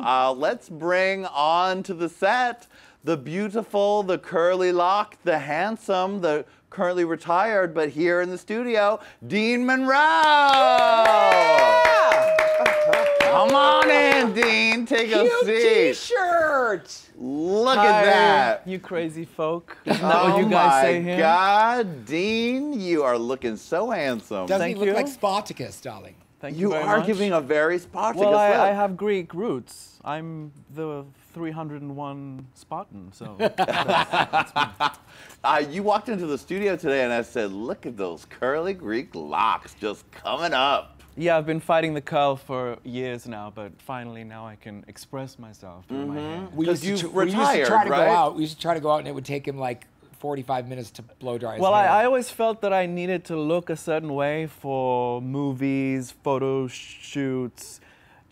Let's bring on to the set the beautiful, the curly locked, the handsome, the currently retired, but here in the studio, Dean Monroe. Come on in, Dean. Take a seat. T-shirt. Look at that. You crazy folk. Isn't that what you guys say here? Oh my God, Dean, you are looking so handsome. Doesn't he look like Spartacus, darling? Thank you very are much. giving a very Spartacus Well, look. I have Greek roots. I'm the 301 Spartan, so that's me. You walked into the studio today and I said, look at those curly Greek locks just coming up. Yeah, I've been fighting the curl for years now, but finally now I can express myself through my hair. We used to We used to try to go out. We used to try to go out, and it would take him like 45 minutes to blow dry his hair. Well, I always felt that I needed to look a certain way for movies, photo shoots,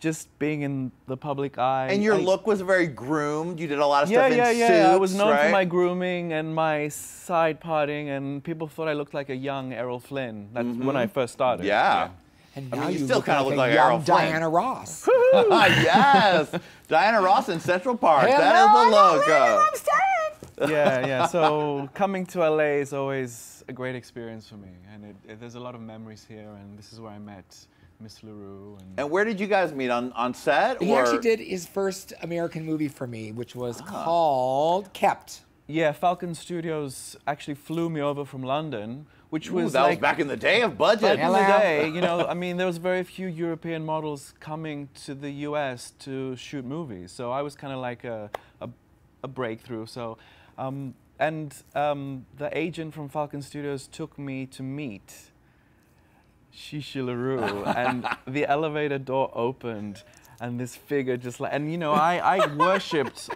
just being in the public eye. And your look was very groomed. You did a lot of stuff in suits, I was known right? for my grooming and my side parting, and people thought I looked like a young Errol Flynn. That's when I first started. Yeah. And I now mean, you you still look kind of look a like young Errol Flynn. Diana Ross. Yes, Diana Ross in Central Park. Hello, that is the look. I'm staying. Yeah. So coming to LA is always a great experience for me, and there's a lot of memories here, and this is where I met Miss LaRue. And where did you guys meet, on set? He or? actually did his first American movie for me, which was called Kept. Yeah, Falcon Studios actually flew me over from London, which was that like was back in the day of budget. back in the day, you know, I mean, there was very few European models coming to the US to shoot movies, so I was kind of like a breakthrough. So, the agent from Falcon Studios took me to meet Chichi LaRue, and the elevator door opened, and this figure just like, and you know, I worshipped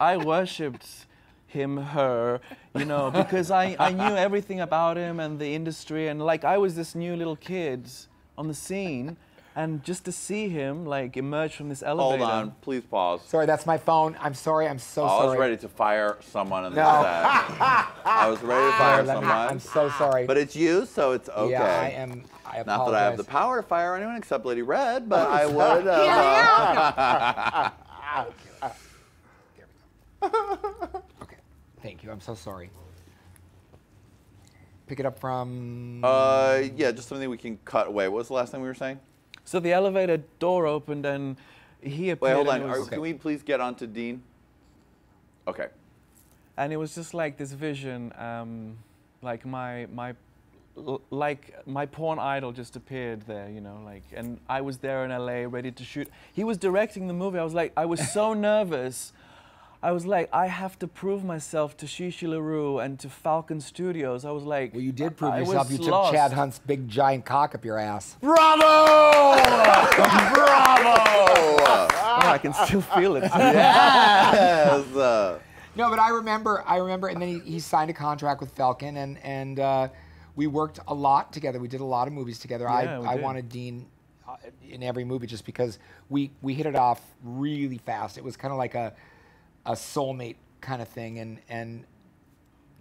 him, her, you know, because I knew everything about him and the industry, and like I was this new little kid on the scene, and just to see him like emerge from this elevator. Hold on, please pause. Sorry, that's my phone. I'm sorry. I'm so sorry. I was ready to fire someone in the No. set. I was ready to fire someone. I'm so sorry. But it's you, so it's okay. Yeah, I am. I apologize. Not that I have the power to fire anyone except Lady Red, but I would. Okay, thank you. I'm so sorry. Pick it up from. Yeah, just something we can cut away. What was the last thing we were saying? So the elevator door opened and he appeared. Wait, hold on. and it was- Can we please get on to Dean? Okay. And it was just like this vision, like my porn idol just appeared there, you know, like, and I was there in LA ready to shoot. He was directing the movie. I was so nervous. I was like, I have to prove myself to Chichi LaRue and to Falcon Studios. I was like, Well, you did prove I yourself. was You took lost. Chad Hunt's big giant cock up your ass. Bravo! Bravo! Oh, I can still feel it. Yes! No, but I remember, and then he signed a contract with Falcon, and we worked a lot together. We did a lot of movies together. Yeah, I wanted Dean in every movie just because we hit it off really fast. It was kind of like a soulmate kind of thing, and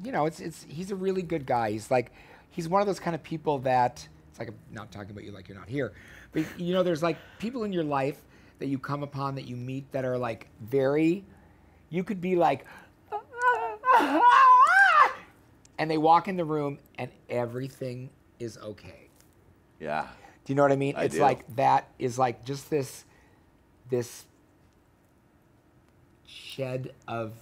you know, he's a really good guy. He's one of those kind of people that, it's like, I'm not talking about you like you're not here, but you know, there's like people in your life that you come upon, that you meet, that are like you could be like, and they walk in the room and everything is okay. Yeah. Do you know what I mean? I It's do. like, that is like just this shed of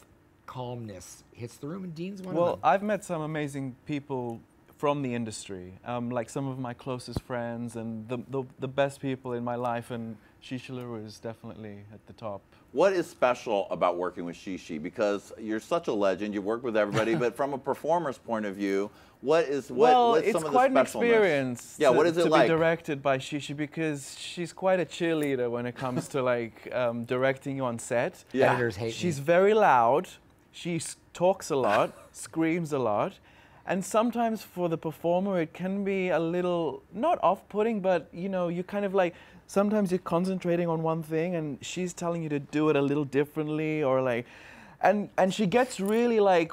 calmness hits the room, and Dean's one of Well, them. I've met some amazing people from the industry, like some of my closest friends and the best people in my life, and Chichi LaRue is definitely at the top. What is special about working with Shishi? Because you're such a legend, you work with everybody, but from a performer's point of view, what's Well, some it's of the quite an specialness? experience Yeah, what is it to like? be directed by Shishi, because she's quite a cheerleader when it comes to like directing you on set. Yeah. Editors hate She's me. very loud, she talks a lot, screams a lot, and sometimes for the performer it can be a little, not off-putting, but you know, you kind of like, sometimes you're concentrating on one thing and she's telling you to do it a little differently, or like, and she gets really like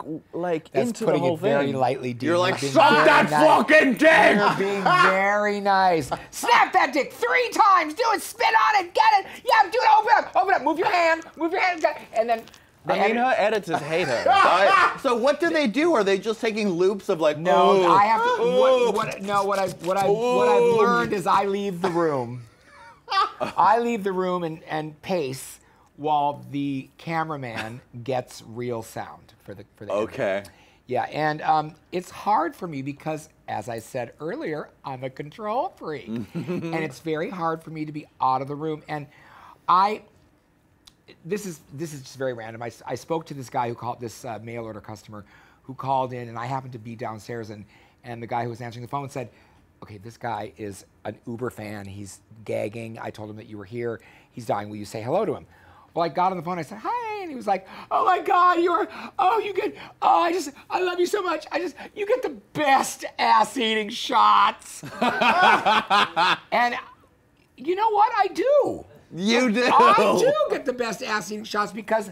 That's into the putting whole it very thing. lightly, Dean. You're like, being suck very that nice. fucking dick! You're being very nice. Snap that dick 3 times. Do it. Spit on it. Get it. Yeah, do it. Open up. Open move your hand, and then. I mean, her editors hate her. So what do they do? Are they just taking loops of like? No, oh, I have to. What I've learned is I leave the room. I leave the room and pace while the cameraman gets real sound for the Okay. interview. Yeah, and it's hard for me because, as I said earlier, I'm a control freak, and it's very hard for me to be out of the room. And this is just very random. I spoke to this guy who called, this mail order customer who called in, and I happened to be downstairs, and the guy who was answering the phone said, okay, this guy is an Uber fan. He's gagging. I told him that you were here. He's dying. Will you say hello to him? Well, I got on the phone. I said, hi. And he was like, oh, my God, I love you so much. You get the best ass-eating shots. And you know what? I do. You do. I do get the best ass-eating shots because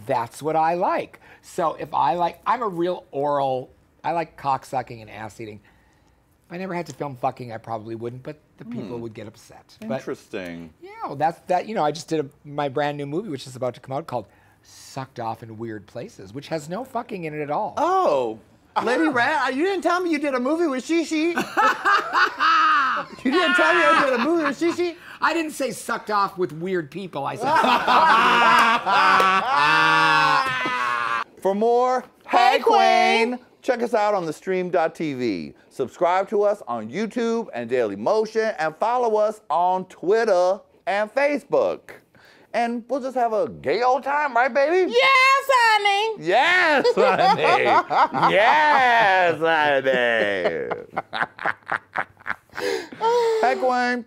that's what I like. So if I'm a real oral, I like cock-sucking and ass-eating. If I never had to film fucking, I probably wouldn't, but the people would get upset. Interesting. But, yeah, well, that's that. You know, I just did my brand new movie, which is about to come out, called "Sucked Off in Weird Places," which has no fucking in it at all. Oh, Lady Red, you didn't tell me you did a movie with Shishi. You didn't tell me I did a movie with Shishi. I didn't say sucked off with weird people. I said. For more Hey Qween, check us out on theStream.tv. Subscribe to us on YouTube and Daily Motion, and follow us on Twitter and Facebook. And we'll just have a gay old time, right, baby? Yes, honey. Yes, honey. Yes, honey. Hey, Qween.